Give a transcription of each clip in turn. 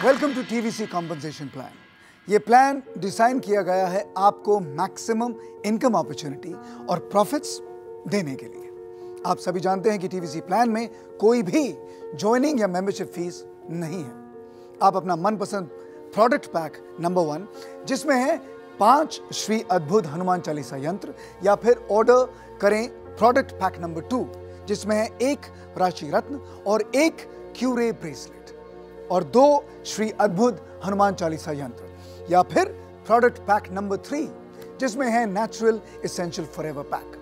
Welcome to TVC compensation plan. ये plan design किया गया है आपको मैक्सिमम इनकम अपॉर्चुनिटी और प्रॉफिट्स देने के लिए। आप सभी जानते हैं कि टीवीसी प्लान में कोई भी ज्वाइनिंग या मेंबरशिप फीस नहीं है। आप अपना मनपसंद प्रोडक्ट पैक नंबर 1 जिसमें है 5 श्री अद्भुत हनुमान चालीसा यंत्र, या फिर ऑर्डर करें प्रोडक्ट पैक नंबर 2 जिसमें है 1 राशि रत्न और 1 क्यूरे ब्रेसलेट और 2 श्री अद्भुत हनुमान चालीसा यंत्र, या फिर प्रोडक्ट पैक नंबर 3 जिसमें है नेचुरल एसेंशियल फॉरएवर पैक।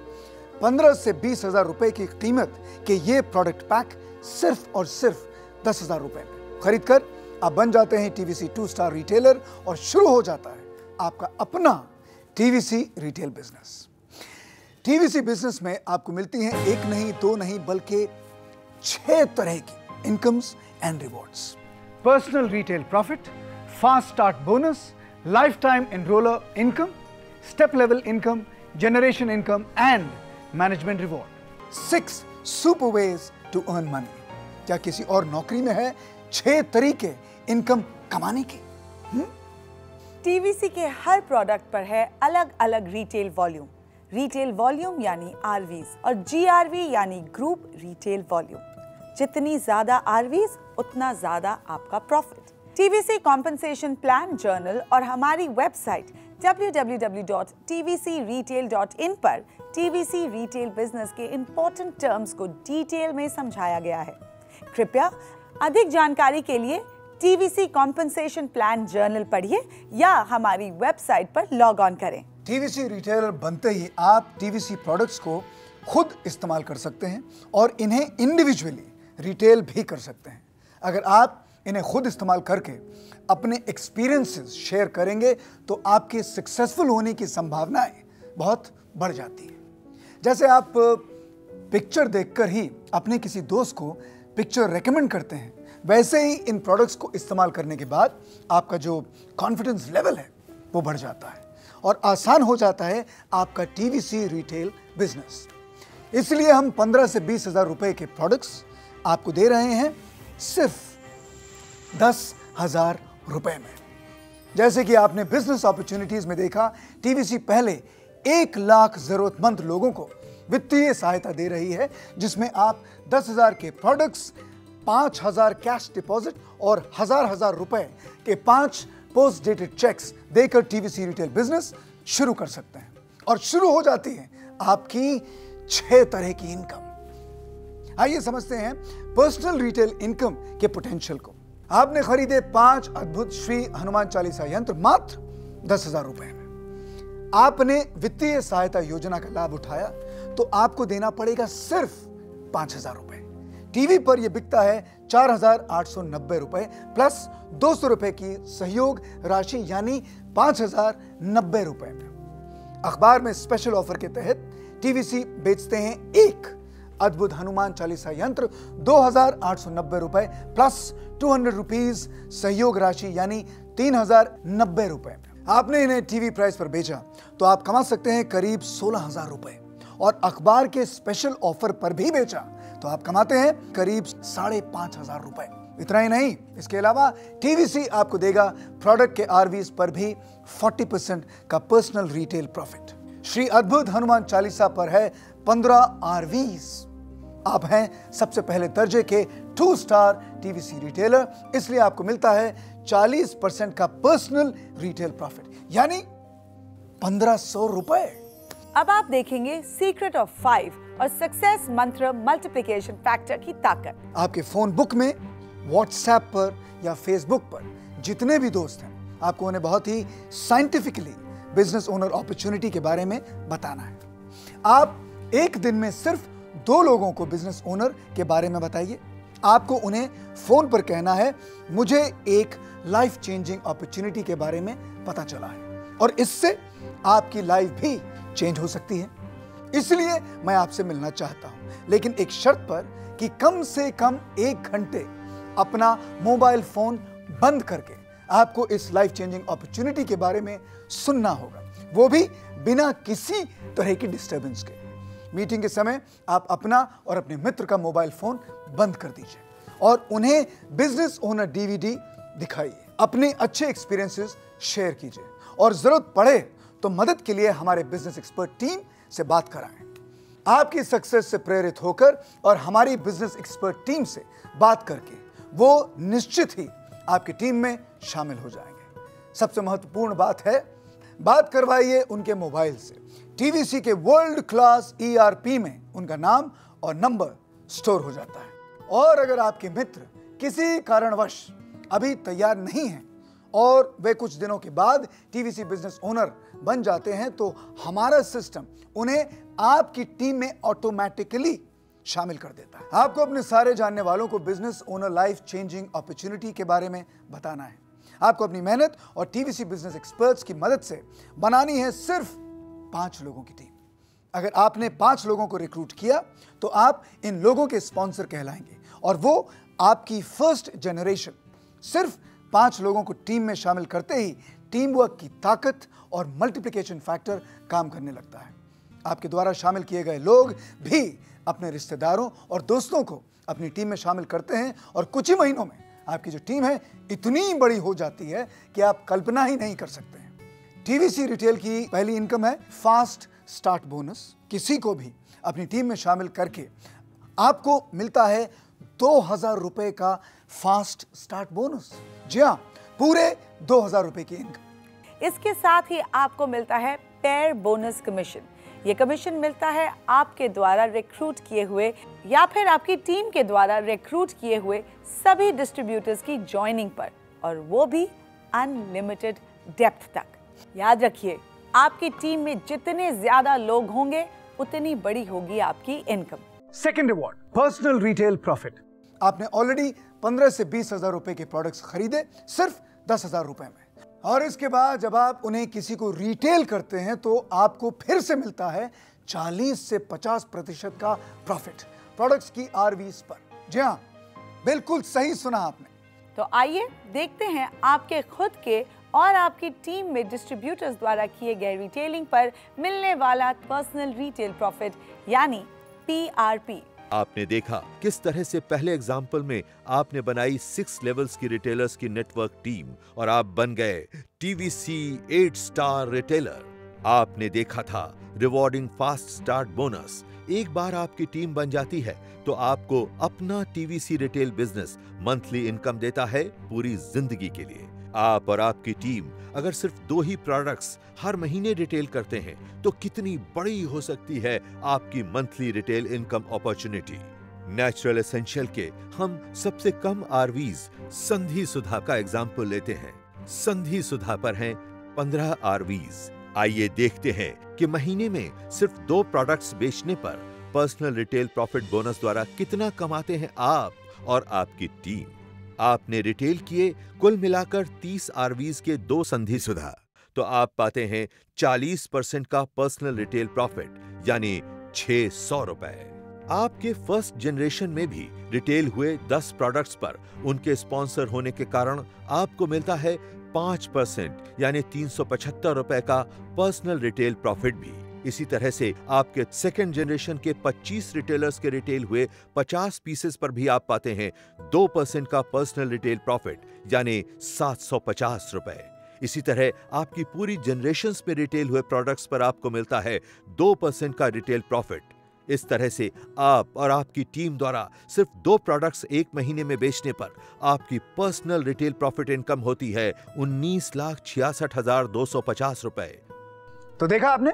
15 से 20 हजार रुपए की कीमत के ये प्रोडक्ट पैक सिर्फ और सिर्फ 10 हजार रुपए में खरीद कर आप बन जाते हैं टीवीसी 2 स्टार रिटेलर और शुरू हो जाता है आपका अपना TVC retail business. TVC business में आपको मिलती हैं 1 नहीं 2 नहीं बल्कि 6 तरह की incomes and rewards. Personal retail profit, fast start bonus, lifetime enroller income, step level income, generation income and management reward. 6 super ways to earn money. क्या किसी और नौकरी में है 6 तरीके इनकम कमाने के? टीवीसी के हर प्रोडक्ट पर है अलग अलग रिटेल वॉल्यूम। रिटेल वॉल्यूम यानी आरवीज और जीआरवी यानी ग्रुप रिटेल वॉल्यूम। जितनी ज्यादा आरवीज उतना ज्यादा आपका profit. TVC compensation plan journal और हमारी वेबसाइट www.tvcretail.in पर टीवीसी रिटेल बिजनेस के इंपॉर्टेंट टर्म्स को डिटेल में समझाया गया है। कृपया अधिक जानकारी के लिए टीवीसी कॉम्पनसेशन प्लान जर्नल पढ़िए या हमारी वेबसाइट पर लॉग ऑन करें। टीवीसी रिटेलर बनते ही आप टीवीसी प्रोडक्ट्स को खुद इस्तेमाल कर सकते हैं और इन्हें इंडिविजुअली रिटेल भी कर सकते हैं। अगर आप इन्हें खुद इस्तेमाल करके अपने एक्सपीरियंसेस शेयर करेंगे तो आपके सक्सेसफुल होने की संभावनाएं बहुत बढ़ जाती हैं। जैसे आप पिक्चर देखकर ही अपने किसी दोस्त को पिक्चर रेकमेंड करते हैं, वैसे ही इन प्रोडक्ट्स को इस्तेमाल करने के बाद आपका जो कॉन्फिडेंस लेवल है वो बढ़ जाता है और आसान हो जाता है आपका टीवीसी रिटेल बिजनेस। इसलिए हम 15 से 20 हजार रुपए के प्रोडक्ट्स आपको दे रहे हैं सिर्फ 10 हजार रुपए में। जैसे कि आपने बिजनेस अपॉर्चुनिटीज में देखा, टीवीसी पहले 1 लाख जरूरतमंद लोगों को वित्तीय सहायता दे रही है, जिसमें आप 10 हजार के प्रोडक्ट्स, 5,000 कैश डिपॉजिट और हजार रुपए के 5 पोस्ट डेटेड चेक्स देकर टीवीसी रिटेल बिजनेस शुरू कर सकते हैं और शुरू हो जाती है आपकी 6 तरह की इनकम। आइए समझते हैं पर्सनल रिटेल इनकम के पोटेंशियल को। आपने खरीदे 5 अद्भुत श्री हनुमान चालीसा यंत्र मात्र 10 हजार रुपए में। आपने वित्तीय सहायता योजना का लाभ उठाया तो आपको देना पड़ेगा सिर्फ 5,000 रुपए। टीवी पर यह बिकता है 4,890 रुपए प्लस 200 रुपए की सहयोग राशि यानी 5,090 रुपए में। अखबार में स्पेशल ऑफर के तहत टीवीसी बेचते हैं 1 अद्भुत हनुमान चालीसा यंत्र 2,890 रुपए प्लस 200 रुपीज सहयोग राशि यानी 3,090 रुपए में। आपने इन्हें टीवी प्राइस पर बेचा तो आप कमा सकते हैं करीब 16,000 रुपए और अखबार के स्पेशल ऑफर पर भी बेचा तो आप कमाते हैं करीब 5,500 रुपए। इतना ही नहीं, इसके अलावा टीवीसी आपको देगा प्रोडक्ट के आरवीज पर भी 40% का पर्सनल रिटेल प्रॉफिट। श्री अद्भुत हनुमान चालीसा पर है 15 आरवीज। आप हैं सबसे पहले दर्जे के 2 स्टार टीवीसी रिटेलर, इसलिए आपको मिलता है 40% का पर्सनल रिटेल प्रॉफिट यानी 1,500 रुपए। अब आप देखेंगे सीक्रेट ऑफ 5 और सक्सेस मंत्र मल्टीप्लिकेशन फैक्टर की ताकत। आपके फोन बुक में, व्हाट्सएप पर या फेसबुक पर जितने भी दोस्त हैं, आपको उन्हें बहुत ही साइंटिफिकली बिजनेस ओनर अपॉर्चुनिटी के बारे में बताना है। आप एक दिन में सिर्फ 2 लोगों को बिजनेस ओनर के बारे में बताइए। आपको उन्हें फोन पर कहना है, मुझे एक लाइफ चेंजिंग अपॉर्चुनिटी के बारे में पता चला है और इससे आपकी लाइफ भी चेंज हो सकती है। इसलिए मैं आपसे मिलना चाहता हूं, लेकिन एक शर्त पर कि कम से कम 1 घंटे अपना मोबाइल फोन बंद करके आपको इस लाइफ चेंजिंग अपॉर्चुनिटी के बारे में सुनना होगा, वो भी बिना किसी तरह की डिस्टर्बेंस के। मीटिंग के समय आप अपना और अपने मित्र का मोबाइल फोन बंद कर दीजिए और उन्हें बिजनेस ओनर डीवीडी दिखाइए, अपने अच्छे एक्सपीरियंसेस शेयर कीजिए और जरूरत पड़े तो मदद के लिए हमारे बिजनेस एक्सपर्ट टीम से बात कराएं। आपकी सक्सेस से प्रेरित होकर और हमारी बिजनेस एक्सपर्ट टीम से बात करके वो निश्चित ही आपकी टीम में शामिल हो जाएंगे। सबसे महत्वपूर्ण बात है, बात करवाइए उनके मोबाइल से। टीवीसी के वर्ल्ड क्लास ERP में उनका नाम और नंबर स्टोर हो जाता है। और अगर आपके मित्र किसी कारणवश अभी तैयार नहीं हैं और वे कुछ दिनों के बाद टीवीसी बिजनेस ओनर बन जाते हैं, तो हमारा सिस्टम उन्हें आपकी टीम में ऑटोमेटिकली शामिल कर देता है। आपको अपने सारे जानने वालों को business owner life changing opportunity के बारे में बताना है। आपको अपनी मेहनत और टीवीसी बिजनेस एक्सपर्ट्स की मदद से बनानी है सिर्फ 5 लोगों की टीम। अगर आपने 5 लोगों को रिक्रूट किया तो आप इन लोगों के स्पॉन्सर कहलाएंगे और वो आपकी फर्स्ट जनरेशन। सिर्फ 5 लोगों को टीम में शामिल करते ही टीम वर्क की ताकत और मल्टीप्लिकेशन फैक्टर काम करने लगता है। आपके द्वारा शामिल किए गए लोग भी अपने रिश्तेदारों और दोस्तों को अपनी टीम में शामिल करते हैं और कुछ ही महीनों में आपकी जो टीम है इतनी बड़ी हो जाती है कि आप कल्पना ही नहीं कर सकते हैं। टीवीसी रिटेल की पहली इनकम है फास्ट स्टार्ट बोनस। किसी को भी अपनी टीम में शामिल करके आपको मिलता है 2000 रुपए का फास्ट स्टार्ट बोनस। जी हाँ, पूरे 2000 रुपए की इनकम। इसके साथ ही आपको मिलता है पेयर बोनस कमीशन। ये कमीशन मिलता है आपके द्वारा रिक्रूट किए हुए या फिर आपकी टीम के द्वारा रिक्रूट किए हुए सभी डिस्ट्रीब्यूटर्स की ज्वाइनिंग पर, और वो भी अनलिमिटेड डेप्थ तक। याद रखिए, आपकी टीम में जितने ज्यादा लोग होंगे उतनी बड़ी होगी आपकी income. Second reward, personal retail profit. आपने ऑलरेडी 15 से 20 हजार रुपए के प्रोडक्ट्स खरीदे सिर्फ 10,000 रुपए में, और इसके बाद जब आप उन्हें किसी को रिटेल करते हैं तो आपको फिर से मिलता है 40 से 50% का प्रॉफिट प्रोडक्ट्स की RVs पर। जी हाँ, बिल्कुल सही सुना आपने। तो आइए देखते हैं आपके खुद के और आपकी टीम में डिस्ट्रीब्यूटर्स द्वारा किए गए रिटेलिंग पर मिलने वाला पर्सनल रिटेल प्रॉफिट यानी PRP। आपने देखा किस तरह से पहले एग्जाम्पल में आपने बनाई 6 लेवल्स की रिटेलर्स की नेटवर्क टीम और आप बन गए टीवीसी 8 स्टार रिटेलर। आपने देखा था रिवॉर्डिंग फास्ट स्टार्ट बोनस। एक बार आपकी टीम बन जाती है तो आपको अपना TVC retail business monthly income देता है पूरी जिंदगी के लिए। आप और आपकी टीम अगर सिर्फ 2 ही प्रोडक्ट्स हर महीने रिटेल करते हैं तो कितनी बड़ी हो सकती है आपकी monthly retail income opportunity. Natural essential के हम सबसे कम RVs संधि सुधा का एग्जाम्पल लेते हैं। संधि सुधा पर हैं 15 RVs। आइए देखते हैं कि महीने में सिर्फ 2 प्रोडक्ट्स बेचने पर पर्सनल रिटेल प्रॉफिट बोनस द्वारा कितना कमाते हैं आप और आपकी टीम। आपने रिटेल किए कुल मिलाकर 30 RVs के 2 संधि सुधा, तो आप पाते हैं 40% का पर्सनल रिटेल प्रॉफिट यानी 600 रुपए। आपके फर्स्ट जनरेशन में भी रिटेल हुए 10 प्रोडक्ट्स पर उनके स्पॉन्सर होने के कारण आपको मिलता है 5% यानी 375 रुपए का पर्सनल रिटेल प्रॉफिट भी। इसी तरह से आपके सेकेंड जनरेशन के 25 रिटेलर्स के रिटेल हुए 50 पीसेस पर भी आप पाते हैं 2% का पर्सनल रिटेल प्रॉफिट यानी 750 रुपए। इसी तरह आपकी पूरी जनरेशंस में रिटेल हुए प्रोडक्ट्स पर आपको मिलता है 2% का रिटेल प्रॉफिट। इस तरह से आप और आपकी टीम द्वारा सिर्फ 2 प्रोडक्ट्स 1 महीने में बेचने पर आपकी पर्सनल रिटेल प्रॉफिट इनकम होती है 19,66,250 रुपए। तो देखा आपने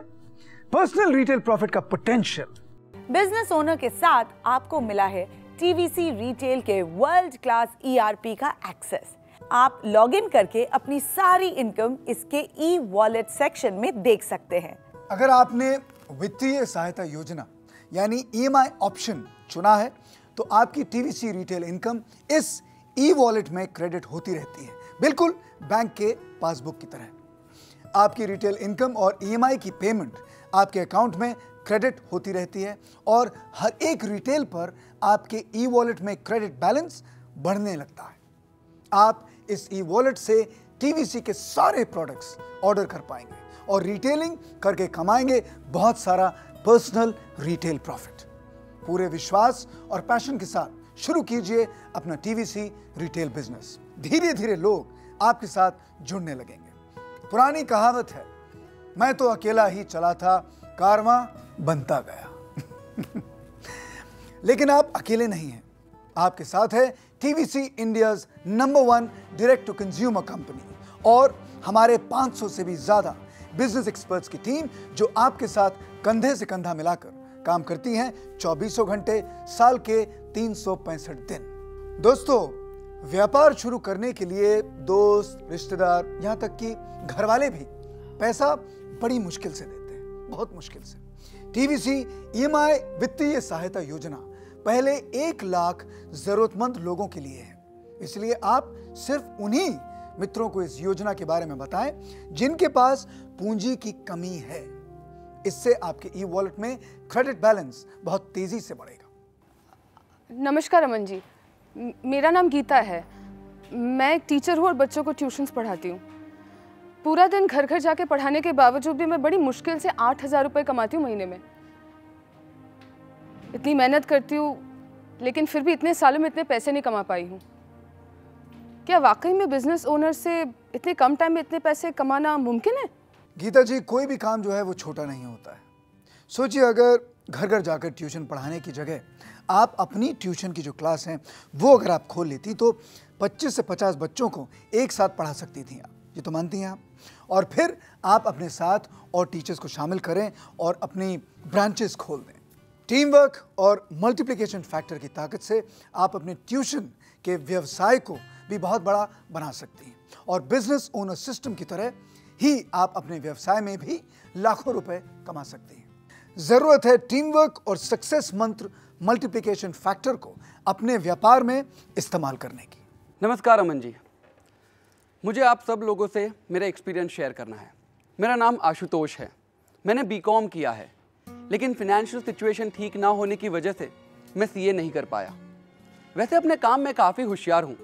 पर्सनल रिटेल प्रॉफिट का पोटेंशियल। बिजनेस ओनर के साथ आपको मिला है टीवीसी रिटेल के वर्ल्ड क्लास ERP का एक्सेस। आप लॉगिन करके अपनी सारी इनकम इसके ई-वॉलेट सेक्शन में देख सकते हैं। अगर आपने वित्तीय सहायता योजना यानी EMI ऑप्शन चुना है तो आपकी टीवीसी रिटेल इनकम इस ई-वॉलेट में क्रेडिट होती रहती है, बिल्कुल बैंक के पासबुक की तरह। आपकी रिटेल इनकम और EMI की पेमेंट आपके अकाउंट में क्रेडिट होती रहती है और हर एक रिटेल पर आपके ई-वॉलेट में क्रेडिट बैलेंस बढ़ने लगता है। आप इस ई-वॉलेट से टीवीसी के सारे प्रोडक्ट्स ऑर्डर कर पाएंगे और रिटेलिंग करके कमाएंगे बहुत सारा पर्सनल रिटेल प्रॉफिट। पूरे विश्वास और पैशन के साथ शुरू कीजिए अपना टीवीसी रिटेल बिजनेस। धीरे धीरे लोग आपके साथ जुड़ने लगेंगे। पुरानी कहावत है, मैं तो अकेला ही चला था, कारवां बनता गया। लेकिन आप अकेले नहीं हैं, आपके साथ है TVC India's number 1 direct to consumer company और हमारे 500 से भी ज्यादा बिजनेस एक्सपर्ट्स की टीम, जो आपके साथ कंधे से कंधा मिलाकर काम करती हैं 24 घंटे साल के 365 दिन। दोस्तों, व्यापार शुरू करने के लिए दोस्त, रिश्तेदार, यहां तक कि घर वाले भी पैसा बड़ी मुश्किल से देते हैं, बहुत मुश्किल से। टीवीसी ईएमआई वित्तीय सहायता योजना पहले 1 लाख जरूरतमंद लोगों के लिए है, इसलिए आप सिर्फ उन्हीं मित्रों को इस योजना के बारे में बताएं जिनके पास पूंजी की कमी है। इससे आपके ई वॉलेट में क्रेडिट बैलेंस बहुत तेजी से बढ़ेगा। नमस्कार अमन जी, मेरा नाम गीता है। मैं एक टीचर हूँ और बच्चों को ट्यूशन्स पढ़ाती हूँ। पूरा दिन घर घर जाके पढ़ाने के बावजूद भी मैं बड़ी मुश्किल से 8,000 रुपये कमाती हूँ महीने में। इतनी मेहनत करती हूँ लेकिन फिर भी इतने सालों में इतने पैसे नहीं कमा पाई हूँ। क्या वाकई में बिजनेस ओनर से इतने कम टाइम में इतने पैसे कमाना मुमकिन है? गीता जी, कोई भी काम जो है वो छोटा नहीं होता है। सोचिए, अगर घर घर जाकर ट्यूशन पढ़ाने की जगह आप अपनी ट्यूशन की जो क्लास हैं वो अगर आप खोल लेती तो 25 से 50 बच्चों को एक साथ पढ़ा सकती थी आप। ये तो मानती हैं आप? और फिर आप अपने साथ और टीचर्स को शामिल करें और अपनी ब्रांचेस खोल दें। टीम वर्क और मल्टीप्लिकेशन फैक्टर की ताकत से आप अपने ट्यूशन के व्यवसाय को भी बहुत बड़ा बना सकती हैं और बिजनेस ओनर सिस्टम की तरह ही आप अपने व्यवसाय में भी लाखों रुपए कमा सकती हैं। जरूरत है टीम वर्क और सक्सेस मंत्र मल्टीप्लिकेशन फैक्टर को अपने व्यापार में इस्तेमाल करने की। नमस्कार अमन जी, मुझे आप सब लोगों से मेरा एक्सपीरियंस शेयर करना है। मेरा नाम आशुतोष है। मैंने बीकॉम किया है, लेकिन फाइनेंशियल सिचुएशन ठीक ना होने की वजह से मैं सीए नहीं कर पाया। वैसे अपने काम में काफ़ी होशियार हूँ,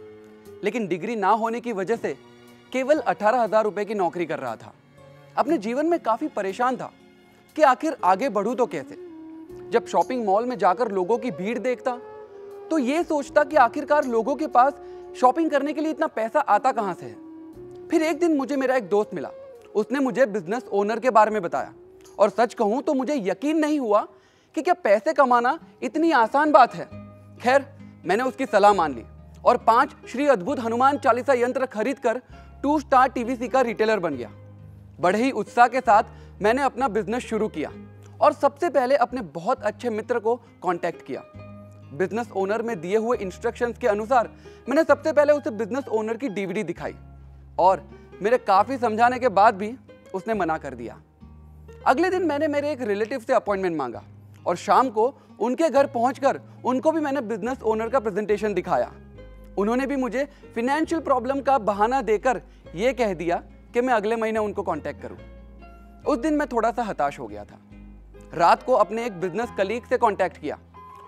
लेकिन डिग्री ना होने की वजह से केवल 18,000 रुपये की नौकरी कर रहा था। अपने जीवन में काफ़ी परेशान था कि आखिर आगे बढ़ूँ तो कैसे। जब शॉपिंग मॉल में जाकर लोगों की भीड़ देखता तो ये सोचता कि आखिरकार लोगों के पास शॉपिंग करने के लिए इतना पैसा आता कहाँ से है। फिर एक दिन मुझे मेरा एक दोस्त मिला, उसने मुझे बिजनेस ओनर के बारे में बताया और सच कहूँ तो मुझे यकीन नहीं हुआ कि क्या पैसे कमाना इतनी आसान बात है। खैर, मैंने उसकी सलाह मान ली और 5 श्री अद्भुत हनुमान चालीसा यंत्र खरीद कर 2 स्टार टीवीसी का रिटेलर बन गया। बड़े ही उत्साह के साथ मैंने अपना बिजनेस शुरू किया और सबसे पहले अपने बहुत अच्छे मित्र को कांटेक्ट किया। बिजनेस ओनर में दिए हुए इंस्ट्रक्शंस के अनुसार मैंने सबसे पहले उसे बिजनेस ओनर की डीवीडी दिखाई और मेरे काफ़ी समझाने के बाद भी उसने मना कर दिया। अगले दिन मैंने मेरे एक रिलेटिव से अपॉइंटमेंट मांगा और शाम को उनके घर पहुंचकर उनको भी मैंने बिजनेस ओनर का प्रेजेंटेशन दिखाया। उन्होंने भी मुझे फिनेंशियल प्रॉब्लम का बहाना देकर यह कह दिया कि मैं अगले महीने उनको कांटेक्ट करूं। उस दिन मैं थोड़ा सा हताश हो गया था। रात को अपने एक बिजनेस कलीग से कांटेक्ट किया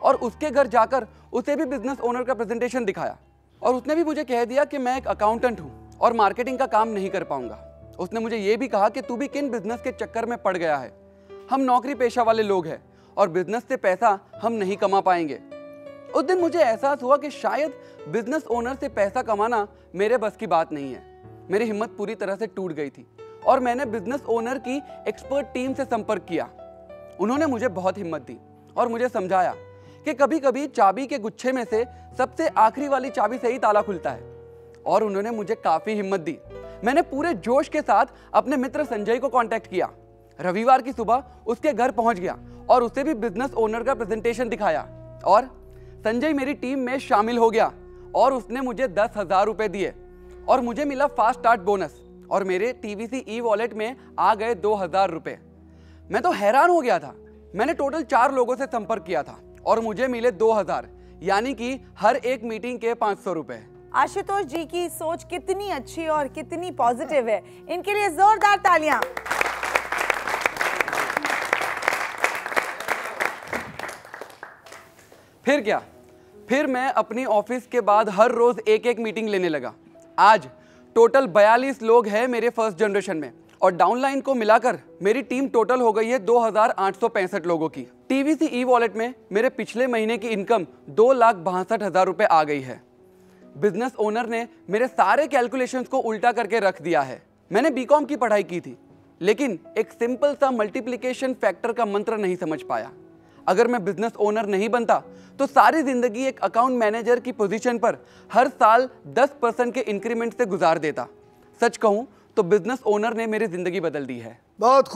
और उसके घर जाकर उसे भी बिजनेस ओनर का प्रेजेंटेशन दिखाया और उसने भी मुझे कह दिया कि मैं एक अकाउंटेंट हूं और मार्केटिंग का काम नहीं कर पाऊंगा। उसने मुझे यह भी कहा कि तू भी किन बिजनेस के चक्कर में पड़ गया है, हम नौकरी पेशा वाले लोग हैं और बिजनेस से पैसा हम नहीं कमा पाएंगे। उस दिन मुझे एहसास हुआ कि शायद बिजनेस ओनर से पैसा कमाना मेरे बस की बात नहीं है। मेरी हिम्मत पूरी तरह से टूट गई थी और मैंने बिजनेस ओनर की एक्सपर्ट टीम से संपर्क किया। उन्होंने मुझे बहुत हिम्मत दी और मुझे समझाया कि कभी कभी चाबी के गुच्छे में से सबसे आखिरी वाली चाबी से ही ताला खुलता है और उन्होंने मुझे काफ़ी हिम्मत दी। मैंने पूरे जोश के साथ अपने मित्र संजय को कांटेक्ट किया। रविवार की सुबह उसके घर पहुंच गया और उसे भी बिजनेस ओनर का प्रेजेंटेशन दिखाया और संजय मेरी टीम में शामिल हो गया और उसने मुझे 10,000 रुपये दिए और मुझे मिला फास्ट स्टार्ट बोनस और मेरे टीवीसी ई वॉलेट में आ गए 2,000 रुपये। मैं तो हैरान हो गया था। मैंने टोटल 4 लोगों से संपर्क किया था और मुझे मिले 2,000, यानी कि हर एक मीटिंग के 500 रुपये। आशुतोष जी की सोच कितनी अच्छी और कितनी पॉजिटिव है, इनके लिए जोरदार तालियां। फिर क्या, फिर मैं अपनी ऑफिस के बाद हर रोज एक एक मीटिंग लेने लगा। आज टोटल 42 लोग हैं मेरे फर्स्ट जनरेशन में और डाउनलाइन को मिलाकर मेरी टीम टोटल हो गई है 2,865 लोगों की। टीवीसी ई वॉलेट में मेरे पिछले महीने की इनकम 2,62,000 रुपये आ गई है। बिजनेस ओनर ने मेरे सारे कैलकुलेशंस को उल्टा करके रख दिया है। मैंने बीकॉम की पढ़ाई की थी, लेकिन एक सिंपल सा मल्टीप्लिकेशन फैक्टर का मंत्र नहीं समझ पाया। अगर मैं बिजनेस ओनर नहीं बनता तो सारी जिंदगी एक अकाउंट मैनेजर की पोजीशन पर हर साल 10% के इंक्रीमेंट से गुजार देता। सच कहूं तो बिजनेस ओनर ने मेरी जिंदगी बदल दी है। बहुत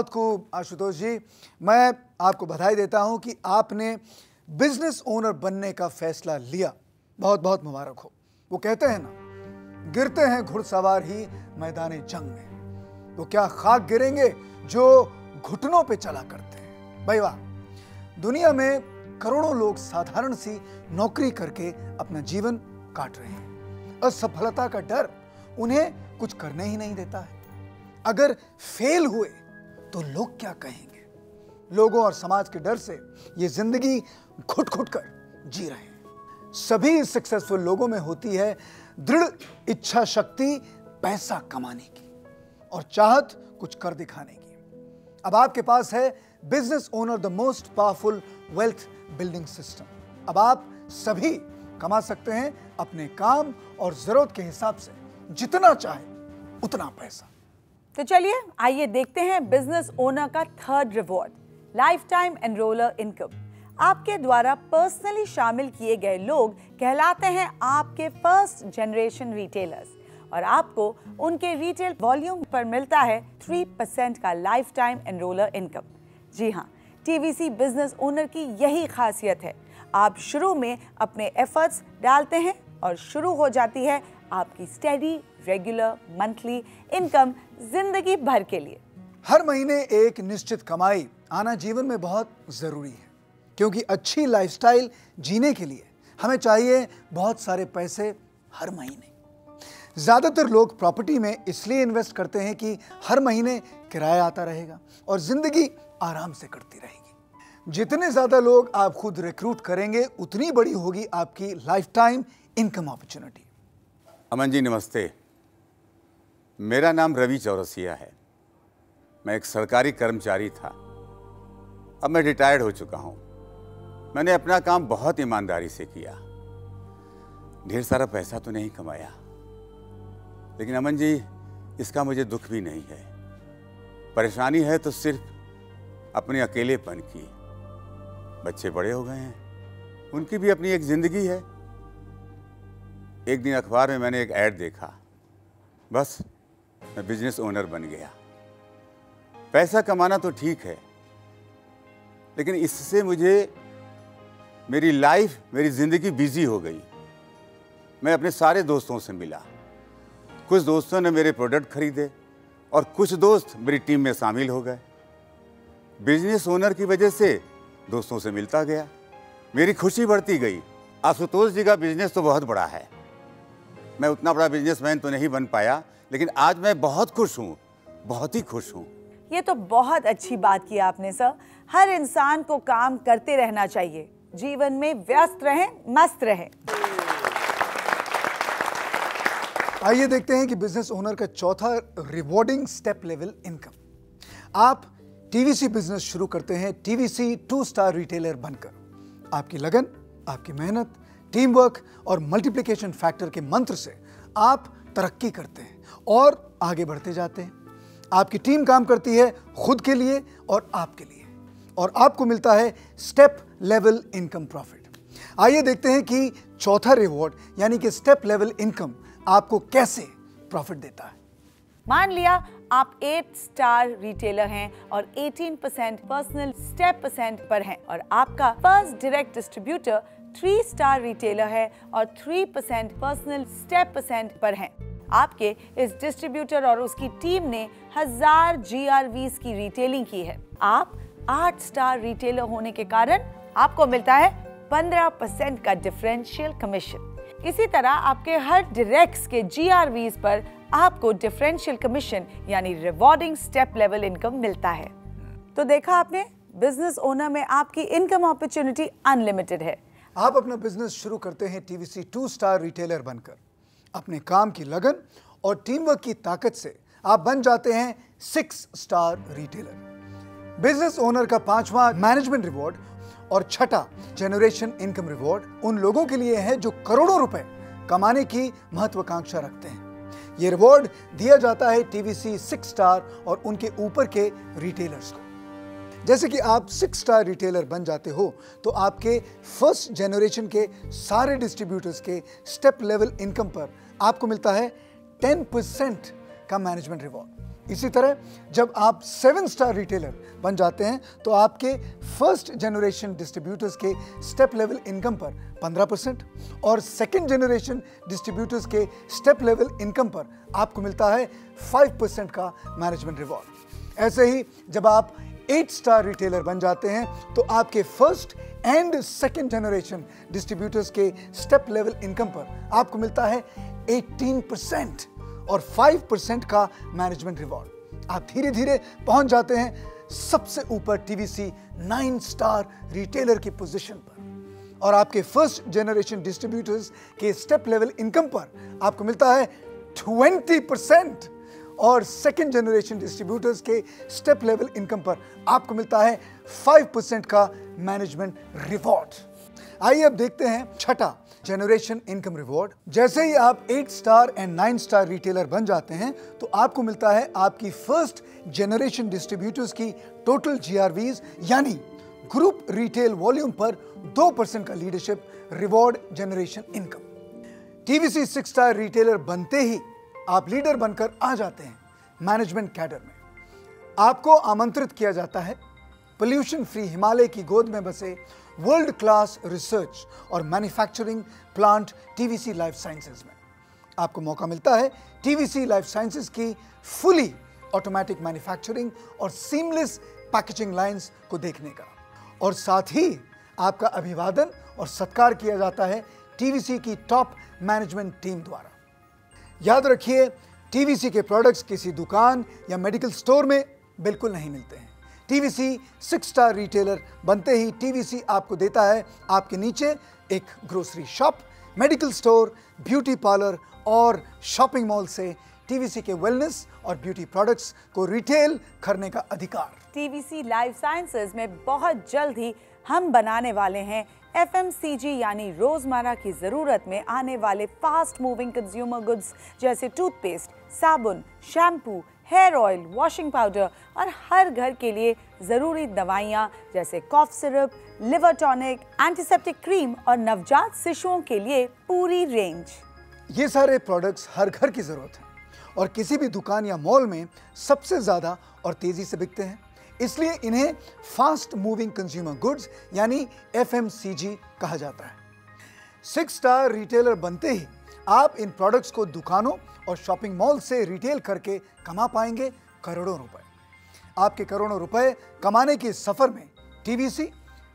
खूब आशुतोष जी, मैं आपको बधाई देता हूं कि आपने बिजनेस ओनर बनने का फैसला लिया। बहुत बहुत मुबारक हो। वो कहते हैं ना, गिरते हैं घुड़सवार ही मैदान जंग में, तो क्या खाक गिरेंगे जो घुटनों पे चला करते हैं। भाई वाह, दुनिया में करोड़ों लोग साधारण सी नौकरी करके अपना जीवन काट रहे हैं। असफलता का डर उन्हें कुछ करने ही नहीं देता है। अगर फेल हुए तो लोग क्या कहेंगे। लोगों और समाज के डर से ये जिंदगी घुट घुट कर जी रहे हैं। सभी सक्सेसफुल लोगों में होती है दृढ़ इच्छा शक्ति पैसा कमाने की और चाहत कुछ कर दिखाने की। अब आपके पास है business owner the most powerful wealth building system. अब आप सभी कमा सकते हैं अपने काम और जरूरत के हिसाब से जितना चाहे उतना पैसा। तो चलिए आइए देखते हैं बिजनेस ओनर का third reward, lifetime enroller income. आपके द्वारा पर्सनली शामिल किए गए लोग कहलाते हैं आपके फर्स्ट जनरेशन रिटेलर्स और आपको उनके रिटेल वॉल्यूम पर मिलता है 3% का लाइफ टाइम एनरोलर इनकम। जी हाँ, टीवीसी बिजनेस ओनर की यही खासियत है। आप शुरू में अपने एफर्ट्स डालते हैं और शुरू हो जाती है आपकी स्टेडी रेगुलर मंथली इनकम जिंदगी भर के लिए। हर महीने एक निश्चित कमाई आना जीवन में बहुत जरूरी है, क्योंकि अच्छी लाइफस्टाइल जीने के लिए हमें चाहिए बहुत सारे पैसे हर महीने। ज्यादातर लोग प्रॉपर्टी में इसलिए इन्वेस्ट करते हैं कि हर महीने किराया आता रहेगा और जिंदगी आराम से कटती रहेगी। जितने ज्यादा लोग आप खुद रिक्रूट करेंगे उतनी बड़ी होगी आपकी life time income opportunity. Aman ji नमस्ते, मेरा नाम रवि चौरसिया है। मैं एक सरकारी कर्मचारी था, अब मैं रिटायर्ड हो चुका हूँ। मैंने अपना काम बहुत ईमानदारी से किया, ढेर सारा पैसा तो नहीं कमाया, लेकिन अमन जी इसका मुझे दुख भी नहीं है। परेशानी है तो सिर्फ अपने अकेलेपन की। बच्चे बड़े हो गए हैं, उनकी भी अपनी एक जिंदगी है। एक दिन अखबार में मैंने एक ऐड देखा, बस मैं बिजनेस ओनर बन गया। पैसा कमाना तो ठीक है, लेकिन इससे मुझे मेरी लाइफ, मेरी ज़िंदगी बिजी हो गई। मैं अपने सारे दोस्तों से मिला, कुछ दोस्तों ने मेरे प्रोडक्ट खरीदे और कुछ दोस्त मेरी टीम में शामिल हो गए। बिजनेस ओनर की वजह से दोस्तों से मिलता गया, मेरी खुशी बढ़ती गई। आशुतोष जी का बिजनेस तो बहुत बड़ा है, मैं उतना बड़ा बिजनेसमैन तो नहीं बन पाया, लेकिन आज मैं बहुत खुश हूँ, बहुत ही खुश हूँ। ये तो बहुत अच्छी बात की आपने सर। हर इंसान को काम करते रहना चाहिए, जीवन में व्यस्त रहें, मस्त रहें। आइए देखते हैं कि बिजनेस ओनर का चौथा रिवॉर्डिंग स्टेप लेवल इनकम। आप टीवीसी बिजनेस शुरू करते हैं टीवीसी 2 स्टार रिटेलर बनकर। आपकी लगन, आपकी मेहनत, टीम वर्क और मल्टीप्लिकेशन फैक्टर के मंत्र से आप तरक्की करते हैं और आगे बढ़ते जाते हैं। आपकी टीम काम करती है खुद के लिए और आपके लिए, और आपको मिलता है स्टेप लेवल इनकम प्रॉफिट। आइए देखते हैं कि चौथा रिवॉर्ड यानी कि स्टेप लेवल इनकम आपको कैसे प्रॉफिट देता है। मान लिया आप 8 स्टार रिटेलर हैं और 18% पर्सनल स्टेप % पर हैं और आपका first direct distributor 3 star retailer है और 3% पर्सनल स्टेप % पर हैं। आपके इस डिस्ट्रीब्यूटर और उसकी टीम ने 1000 GRVs की रिटेलिंग की है। आप 8 स्टार रिटेलर होने के कारण आपको मिलता है 15% का डिफरेंशियल कमीशन। इसी तरह आपके हर डायरेक्ट्स के GRVs पर आपको डिफरेंशियल कमीशन यानी रिवॉर्डिंग स्टेप लेवल इनकम मिलता है। तो देखा आपने, बिजनेस ओनर में आपकी इनकम अपॉर्चुनिटी अनलिमिटेड है। आप अपना बिजनेस शुरू करते हैं टीवीसी 2 स्टार रिटेलर बनकर। अपने काम की लगन और टीम वर्क की ताकत से आप बन जाते हैं 6 स्टार रिटेलर। बिजनेस ओनर का 5वां मैनेजमेंट रिवॉर्ड और 6ठा जनरेशन इनकम रिवॉर्ड उन लोगों के लिए है जो करोड़ों रुपए कमाने की महत्वाकांक्षा रखते हैं। ये रिवॉर्ड दिया जाता है टीवीसी 6 स्टार और उनके ऊपर के रिटेलर्स को। जैसे कि आप 6 स्टार रिटेलर बन जाते हो तो आपके फर्स्ट जनरेशन के सारे डिस्ट्रीब्यूटर्स के स्टेप लेवल इनकम पर आपको मिलता है 10% का मैनेजमेंट रिवॉर्ड। इसी तरह जब आप 7 स्टार रिटेलर बन जाते हैं तो आपके फर्स्ट जनरेशन डिस्ट्रीब्यूटर्स के स्टेप लेवल इनकम पर 15% और सेकंड जनरेशन डिस्ट्रीब्यूटर्स के स्टेप लेवल इनकम पर आपको मिलता है 5% का मैनेजमेंट रिवॉर्ड। ऐसे ही जब आप 8 स्टार रिटेलर बन जाते हैं तो आपके first and second generation distributors के स्टेप लेवल इनकम पर आपको मिलता है 18% और 5% का मैनेजमेंट रिवॉर्ड। आप धीरे धीरे पहुंच जाते हैं सबसे ऊपर टीवीसी 9 स्टार रिटेलर की पोजीशन पर और आपके फर्स्ट जनरेशन डिस्ट्रीब्यूटर्स के स्टेप लेवल इनकम पर आपको मिलता है 20% और सेकंड जनरेशन डिस्ट्रीब्यूटर्स के स्टेप लेवल इनकम पर आपको मिलता है 5% का मैनेजमेंट रिवॉर्ड। आइए अब देखते हैं छठा जनरेशन इनकम रिवॉर्ड। जैसे ही आप 8 स्टार एंड 9 स्टार रिटेलर बन जाते हैं तो आपको मिलता है आपकी फर्स्ट जनरेशन डिस्ट्रीब्यूटर्स की टोटल जीआरवीज यानी ग्रुप रिटेल वॉल्यूम पर 2% का leadership reward generation income. TVC 6 star retailer बनते ही आप लीडर बनकर आ जाते हैं मैनेजमेंट कैडर में। आपको आमंत्रित किया जाता है पोल्यूशन फ्री हिमालय की गोद में बसे वर्ल्ड क्लास रिसर्च और manufacturing plant TVC life sciences में। आपको मौका मिलता है टीवीसी लाइफ साइंसेज की फुली ऑटोमेटिक मैन्युफैक्चरिंग और सीमलेस पैकेजिंग लाइंस को देखने का और साथ ही आपका अभिवादन और सत्कार किया जाता है टीवीसी की टॉप मैनेजमेंट टीम द्वारा। याद रखिए, टीवीसी के प्रोडक्ट्स किसी दुकान या मेडिकल स्टोर में बिल्कुल नहीं मिलते हैं। टीवीसी 6 स्टार रिटेलर बनते ही टीवीसी आपको देता है आपके नीचे एक grocery shop, medical store, beauty parlour और शॉपिंग मॉल से टीवीसी के वेलनेस और ब्यूटी प्रोडक्ट्स को रिटेल करने का अधिकार। टीवीसी लाइफ साइंसेज में बहुत जल्द ही हम बनाने वाले हैं FMCG यानी रोजमर्रा की जरूरत में आने वाले फास्ट मूविंग कंज्यूमर गुड्स जैसे टूथपेस्ट, साबुन, shampoo, hair oil, washing powder और हर घर के लिए जरूरी दवाइयाँ जैसे cough syrup, liver tonic, antiseptic cream और नवजात शिशुओं के लिए पूरी रेंज। ये सारे प्रोडक्ट्स हर घर की जरूरत है और किसी भी दुकान या मॉल में सबसे ज्यादा और तेजी से बिकते हैं, इसलिए इन्हें फास्ट मूविंग कंज्यूमर गुड्स यानी FMCG कहा जाता है। 6 स्टार रिटेलर बनते ही आप इन प्रोडक्ट्स को दुकानों और शॉपिंग मॉल से रिटेल करके कमा पाएंगे करोड़ों रुपए। आपके करोड़ों रुपए कमाने के सफर में टीवीसी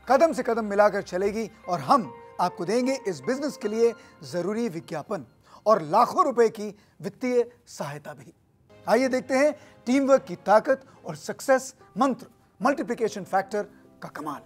कदम से कदम मिलाकर चलेगी और हम आपको देंगे इस बिजनेस के लिए जरूरी विज्ञापन और लाखों रुपए की वित्तीय सहायता भी। आइए देखते हैं टीम वर्क की ताकत और सक्सेस मंत्र मल्टीप्लिकेशन फैक्टर का कमाल।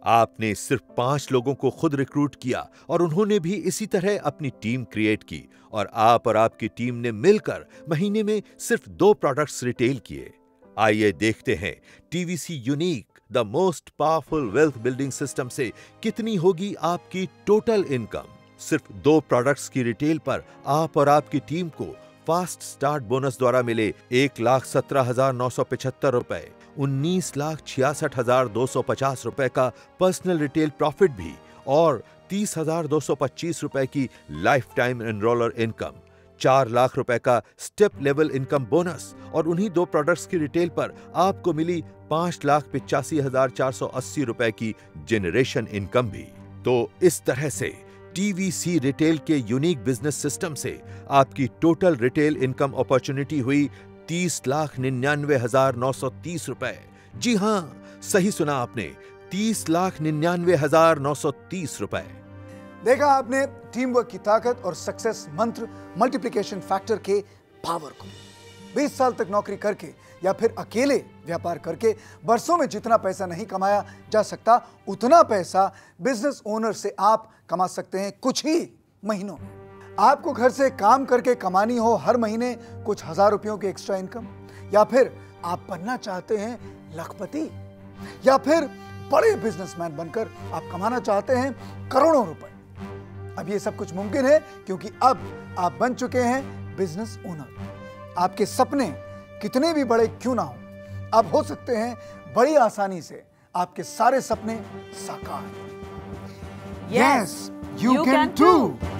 आपने सिर्फ 5 लोगों को खुद रिक्रूट किया और उन्होंने भी इसी तरह अपनी टीम क्रिएट की और आपकी टीम ने मिलकर महीने में सिर्फ 2 प्रोडक्ट्स रिटेल किए। आइए देखते हैं TVC unique the most powerful wealth building system से कितनी होगी आपकी टोटल इनकम। सिर्फ 2 प्रोडक्ट्स की रिटेल पर आप और आपकी टीम को फास्ट स्टार्ट बोनस द्वारा मिले 1,17,975 रुपए, 19,66,250 रुपए का पर्सनल रिटेल प्रॉफिट भी और 30,225 रुपए की life time enroller income, 4 lakh रुपए का स्टेप लेवल इनकम बोनस और उन्हीं 2 प्रोडक्ट्स की रिटेल पर आपको मिली 5,85,480 रुपए की जनरेशन इनकम भी। तो इस तरह से टीवीसी रिटेल के यूनिक बिजनेस सिस्टम से आपकी टोटल रिटेल इनकम अपॉर्चुनिटी हुई 30,99,930 रुपए। जी हां, सही सुना आपने, 30,99,930 रुपए। देखा आपने टीम वर्क की ताकत और सक्सेस मंत्र मल्टीप्लिकेशन फैक्टर के पावर को। 20 साल तक नौकरी करके या फिर अकेले व्यापार करके बरसों में जितना पैसा नहीं कमाया जा सकता, उतना पैसा बिजनेस ओनर से आप कमा सकते हैं कुछ ही महीनों में। आपको घर से काम करके कमानी हो हर महीने कुछ हजार रुपयों की एक्स्ट्रा इनकम, या फिर आप बनना चाहते हैं लखपति, या फिर बड़े बिजनेसमैन बनकर आप कमाना चाहते हैं करोड़ों रुपए। अब ये सब कुछ मुमकिन है क्योंकि अब आप बन चुके हैं बिजनेस ओनर। आपके सपने कितने भी बड़े क्यों ना हो, अब हो सकते हैं बड़ी आसानी से आपके सारे सपने साकार। Yes, you can too.